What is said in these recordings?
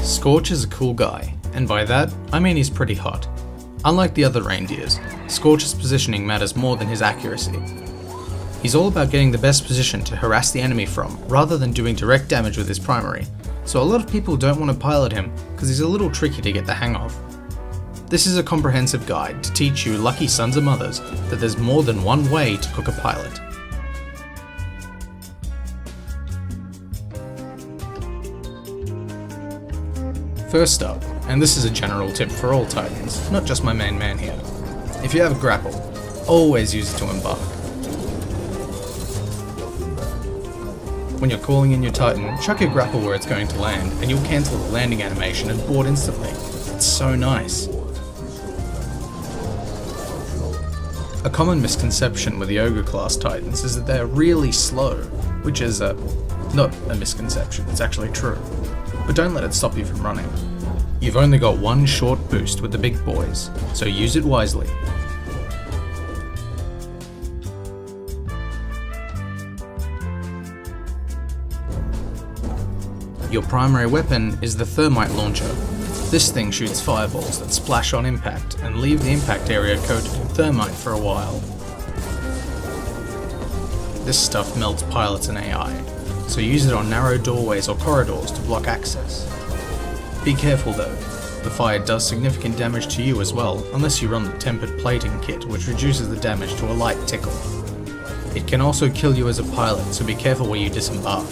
Scorch is a cool guy, and by that, I mean he's pretty hot. Unlike the other reindeers, Scorch's positioning matters more than his accuracy. He's all about getting the best position to harass the enemy from, rather than doing direct damage with his primary, so a lot of people don't want to pilot him because he's a little tricky to get the hang of. This is a comprehensive guide to teach you lucky sons and mothers that there's more than one way to cook a pilot. First up, and this is a general tip for all Titans, not just my main man here. If you have a grapple, always use it to embark. When you're calling in your Titan, chuck your grapple where it's going to land, and you'll cancel the landing animation and board instantly. It's so nice. A common misconception with the Ogre class Titans is that they're really slow, which is not a misconception, it's actually true. But don't let it stop you from running. You've only got one short boost with the big boys, so use it wisely. Your primary weapon is the thermite launcher. This thing shoots fireballs that splash on impact and leave the impact area coated in thermite for a while. This stuff melts pilots and AI, so use it on narrow doorways or corridors to block access. Be careful though, the fire does significant damage to you as well, unless you run the tempered plating kit, which reduces the damage to a light tickle. It can also kill you as a pilot, so be careful where you disembark.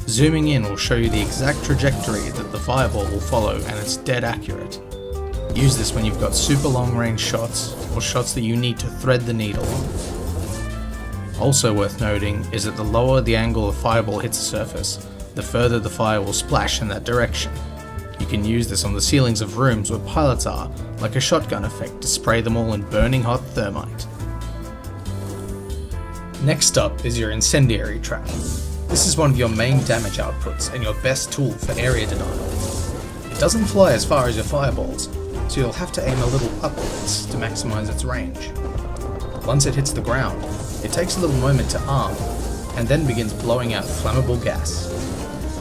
Zooming in will show you the exact trajectory that the fireball will follow, and it's dead accurate. Use this when you've got super long range shots, or shots that you need to thread the needle on. Also worth noting is that the lower the angle a fireball hits a surface, the further the fire will splash in that direction. You can use this on the ceilings of rooms where pilots are, like a shotgun effect to spray them all in burning hot thermite. Next up is your incendiary trap. This is one of your main damage outputs and your best tool for area denial. It doesn't fly as far as your fireballs, so you'll have to aim a little upwards to maximize its range. Once it hits the ground, it takes a little moment to arm, and then begins blowing out flammable gas.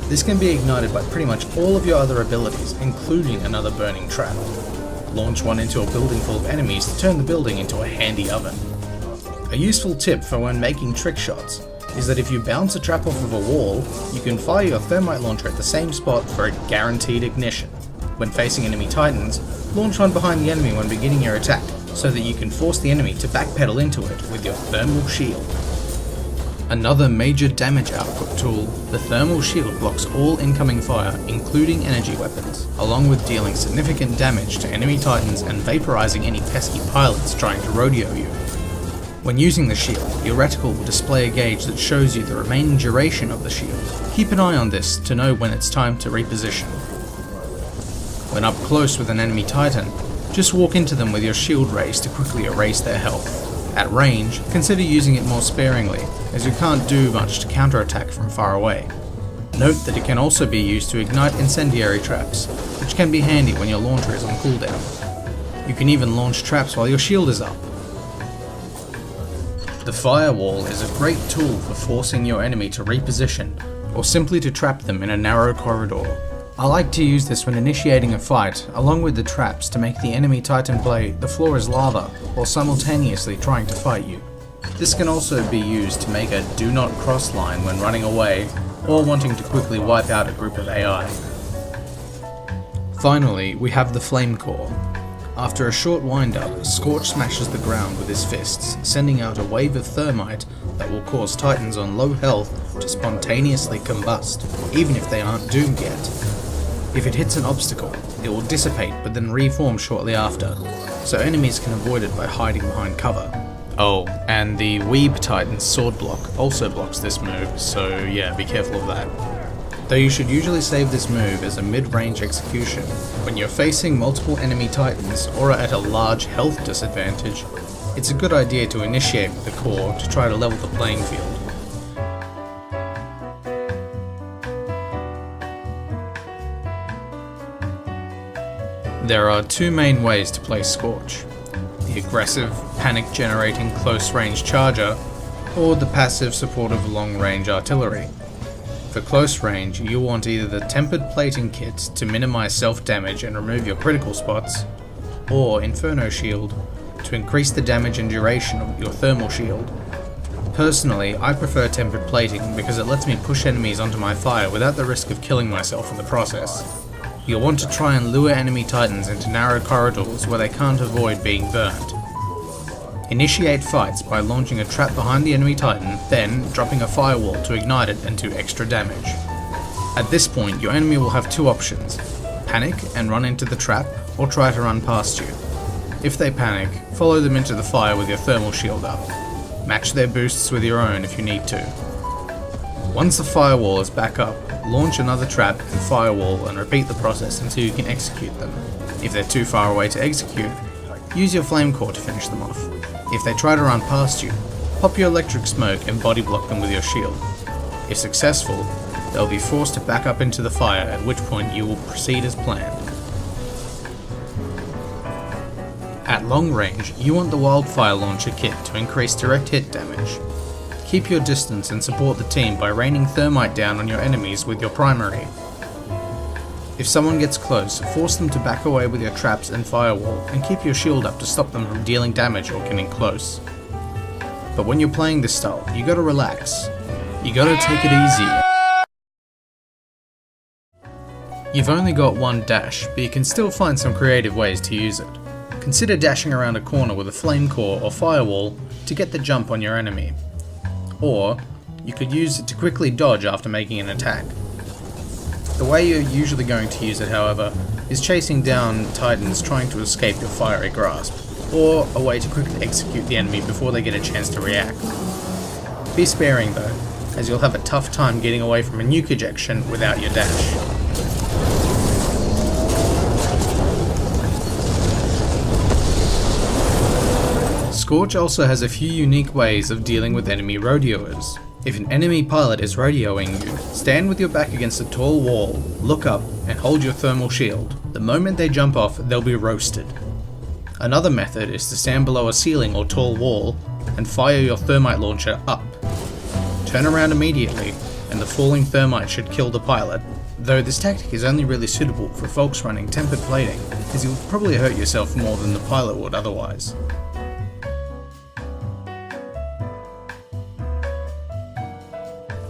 This can be ignited by pretty much all of your other abilities, including another burning trap. Launch one into a building full of enemies to turn the building into a handy oven. A useful tip for when making trick shots is that if you bounce a trap off of a wall, you can fire your thermite launcher at the same spot for a guaranteed ignition. When facing enemy Titans, launch one behind the enemy when beginning your attack, so that you can force the enemy to backpedal into it with your thermal shield. Another major damage output tool, the thermal shield blocks all incoming fire, including energy weapons, along with dealing significant damage to enemy Titans and vaporizing any pesky pilots trying to rodeo you. When using the shield, your reticle will display a gauge that shows you the remaining duration of the shield. Keep an eye on this to know when it's time to reposition. When up close with an enemy Titan, just walk into them with your shield raised to quickly erase their health. At range, consider using it more sparingly, as you can't do much to counterattack from far away. Note that it can also be used to ignite incendiary traps, which can be handy when your launcher is on cooldown. You can even launch traps while your shield is up. The firewall is a great tool for forcing your enemy to reposition, or simply to trap them in a narrow corridor. I like to use this when initiating a fight, along with the traps to make the enemy Titan play "the floor is lava" while simultaneously trying to fight you. This can also be used to make a "do not cross" line when running away, or wanting to quickly wipe out a group of AI. Finally, we have the Flame Core. After a short wind-up, Scorch smashes the ground with his fists, sending out a wave of thermite that will cause Titans on low health to spontaneously combust, even if they aren't doomed yet. If it hits an obstacle, it will dissipate but then reform shortly after, so enemies can avoid it by hiding behind cover. Oh, and the Weeb Titan's sword block also blocks this move, so yeah, be careful of that. Though you should usually save this move as a mid-range execution when you're facing multiple enemy Titans or are at a large health disadvantage, it's a good idea to initiate with the core to try to level the playing field. There are two main ways to play Scorch: the aggressive, panic-generating close-range charger, or the passive, supportive long-range artillery. for close range, you want either the tempered plating kit to minimize self-damage and remove your critical spots, or Inferno Shield to increase the damage and duration of your thermal shield. Personally, I prefer tempered plating because it lets me push enemies onto my fire without the risk of killing myself in the process. You'll want to try and lure enemy titans into narrow corridors where they can't avoid being burnt. Initiate fights by launching a trap behind the enemy titan, then dropping a firewall to ignite it and do extra damage. At this point, your enemy will have two options: panic and run into the trap, or try to run past you. If they panic, follow them into the fire with your thermal shield up. Match their boosts with your own if you need to. Once the firewall is back up, launch another trap and firewall and repeat the process until you can execute them. If they're too far away to execute, use your flame core to finish them off. If they try to run past you, pop your electric smoke and body block them with your shield. If successful, they'll be forced to back up into the fire, at which point you will proceed as planned. At long range, you want the wildfire launcher kit to increase direct hit damage. Keep your distance and support the team by raining thermite down on your enemies with your primary. If someone gets close, force them to back away with your traps and firewall, and keep your shield up to stop them from dealing damage or getting close. But when you're playing this style, you gotta relax. You gotta take it easy. You've only got one dash, but you can still find some creative ways to use it. Consider dashing around a corner with a flame core or firewall to get the jump on your enemy. Or, you could use it to quickly dodge after making an attack. The way you're usually going to use it, however, is chasing down titans trying to escape your fiery grasp, or a way to quickly execute the enemy before they get a chance to react. Be sparing though, as you'll have a tough time getting away from a nuke ejection without your dash. Scorch also has a few unique ways of dealing with enemy rodeoers. If an enemy pilot is rodeoing you, stand with your back against a tall wall, look up, and hold your thermal shield. The moment they jump off, they'll be roasted. Another method is to stand below a ceiling or tall wall, and fire your thermite launcher up. Turn around immediately, and the falling thermite should kill the pilot, though this tactic is only really suitable for folks running tempered plating, as you'll probably hurt yourself more than the pilot would otherwise.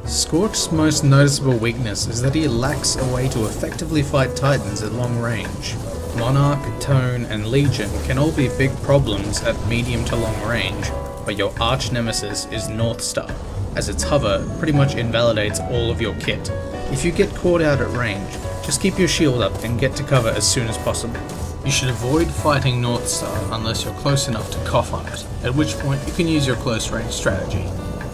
Scorch's most noticeable weakness is that he lacks a way to effectively fight titans at long range. Monarch, Tone, and Legion can all be big problems at medium to long range, but your arch nemesis is Northstar, as its hover pretty much invalidates all of your kit. If you get caught out at range, just keep your shield up and get to cover as soon as possible. You should avoid fighting Northstar unless you're close enough to cough on it, at which point you can use your close range strategy.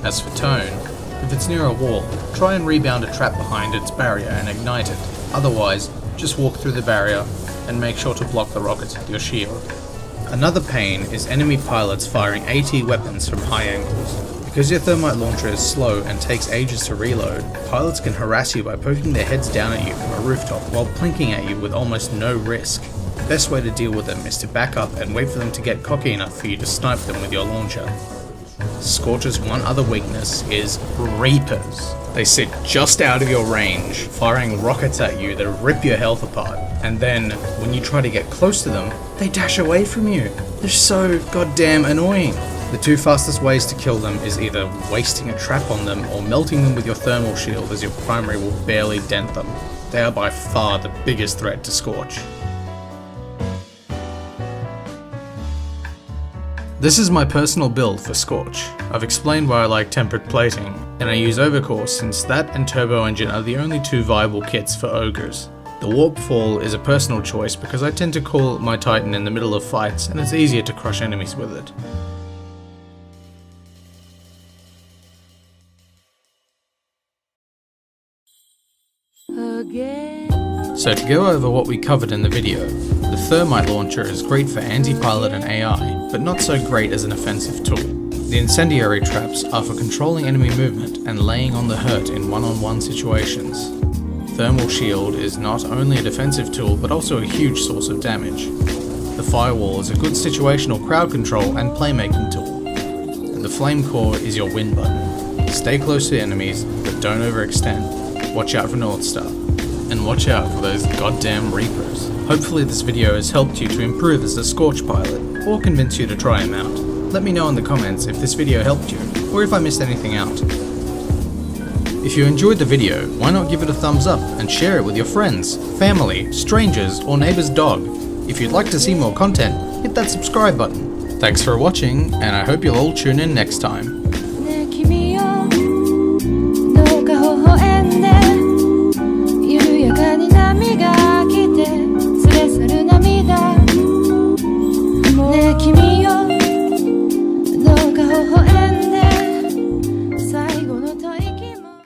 As for Tone, if it's near a wall, try and rebound a trap behind its barrier and ignite it. Otherwise, just walk through the barrier and make sure to block the rockets with your shield. Another pain is enemy pilots firing AT weapons from high angles. Because your thermite launcher is slow and takes ages to reload, pilots can harass you by poking their heads down at you from a rooftop while plinking at you with almost no risk. The best way to deal with them is to back up and wait for them to get cocky enough for you to snipe them with your launcher. Scorch's one other weakness is Reapers. They sit just out of your range, firing rockets at you that rip your health apart, and then, when you try to get close to them, they dash away from you. They're so goddamn annoying. The two fastest ways to kill them is either wasting a trap on them or melting them with your thermal shield, as your primary will barely dent them. They are by far the biggest threat to Scorch. This is my personal build for Scorch. I've explained why I like tempered plating, and I use Overcore since that and Turbo Engine are the only two viable kits for ogres. The Warp Fall is a personal choice because I tend to call my Titan in the middle of fights and it's easier to crush enemies with it. So to go over what we covered in the video, the Thermite Launcher is great for anti-pilot and AI, but not so great as an offensive tool. The Incendiary Traps are for controlling enemy movement and laying on the hurt in one-on-one situations. Thermal Shield is not only a defensive tool, but also a huge source of damage. The Firewall is a good situational crowd control and playmaking tool. And the Flame Core is your win button. Stay close to enemies, but don't overextend. watch out for North Star. And watch out for those goddamn Reapers. Hopefully this video has helped you to improve as a Scorch pilot, or convince you to try him out. Let me know in the comments if this video helped you, or if I missed anything out. If you enjoyed the video, why not give it a thumbs up and share it with your friends, family, strangers, or neighbor's dog. If you'd like to see more content, hit that subscribe button. Thanks for watching, and I hope you'll all tune in next time.